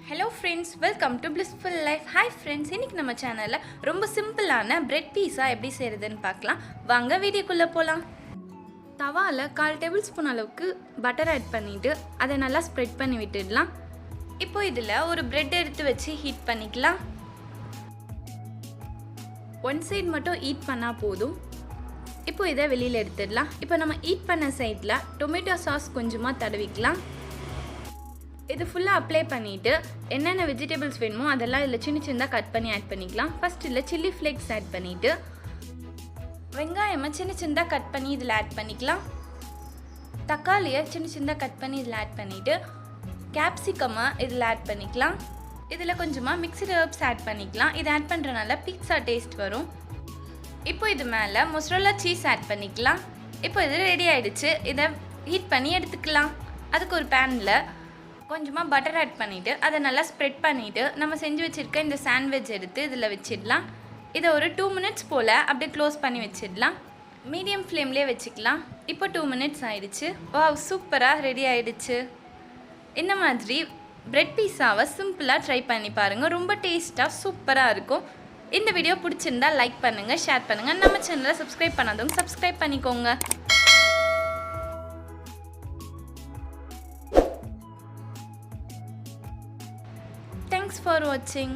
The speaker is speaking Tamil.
Hello friends, welcome to Blissful Life. Hi friends, இன்னைக்கு நம்ம சேனல்ல ரொம்ப சிம்பிளான பிரெட் பீஸா எப்படி செய்யறதுன்னு பார்க்கலாம். வாங்க வீடியோக்குள்ள போலாம். தவால 1/4 டேபிள்ஸ்பூன் அளவுக்கு பட்டர் ஆட் பண்ணிட்டு அதை நல்லா ஸ்ப்ரெட் பண்ணி விட்டுடலாம். இப்போ இதில் ஒரு பிரெட் எடுத்து வச்சு ஹீட் பண்ணிக்கலாம். ஒன் சைடு மட்டும் ஹீட் பண்ணால் போதும். இப்போ இதை வெளியில் எடுத்துடலாம். இப்போ நம்ம ஹீட் பண்ண சைடில் டொமேட்டோ சாஸ் கொஞ்சமாக தடவிக்கலாம். இது ஃபுல்லாக அப்ளை பண்ணிவிட்டு என்னென்ன வெஜிடபிள்ஸ் வேணுமோ அதெல்லாம் இதில் சின்ன சின்னதாக கட் பண்ணி ஆட் பண்ணிக்கலாம். ஃபஸ்ட் இதில் சில்லி ஃப்ளேக்ஸ் ஆட் பண்ணிவிட்டு வெங்காயமாக சின்ன சின்னதாக கட் பண்ணி இதில் ஆட் பண்ணிக்கலாம். தக்காளியை சின்ன சின்னதாக கட் பண்ணி இதில் ஆட் பண்ணிவிட்டு கேப்சிகமாக இதில் ஆட் பண்ணிக்கலாம். இதில் கொஞ்சமாக மிக்ஸ்டு ஹெர்ப்ஸ் ஆட் பண்ணிக்கலாம். இதை ஆட் பண்ணுறதுனால பீட்சா டேஸ்ட் வரும். இப்போ இது மேலே மொசரல்லா சீஸ் ஆட் பண்ணிக்கலாம். இப்போ இது ரெடி ஆகிடுச்சு. இதை ஹீட் பண்ணி எடுத்துக்கலாம். அதுக்கு ஒரு பேனில் கொஞ்சமாக பட்டர் ஆட் பண்ணிவிட்டு அதை நல்லா ஸ்ப்ரெட் பண்ணிவிட்டு நம்ம செஞ்சு வச்சுருக்க இந்த சாண்ட்விச் எடுத்து இதில் வச்சிடலாம். இதை ஒரு 2 மினிட்ஸ் போல் அப்படியே க்ளோஸ் பண்ணி வச்சிடலாம். மீடியம் ஃப்ளேம்லேயே வச்சுக்கலாம். இப்போ 2 மினிட்ஸ் ஆயிடுச்சு. வாவ், சூப்பராக ரெடி ஆகிடுச்சு. இந்த மாதிரி பிரெட் பீஸாவை சிம்பிளாக ட்ரை பண்ணி பாருங்கள். ரொம்ப டேஸ்ட்டாக சூப்பராக இருக்கும். இந்த வீடியோ பிடிச்சிருந்தா லைக் பண்ணுங்கள், ஷேர் பண்ணுங்கள். நம்ம சேனலை சப்ஸ்கிரைப் பண்ணாதவங்க சப்ஸ்கிரைப் பண்ணிக்கோங்க. Thanks for watching.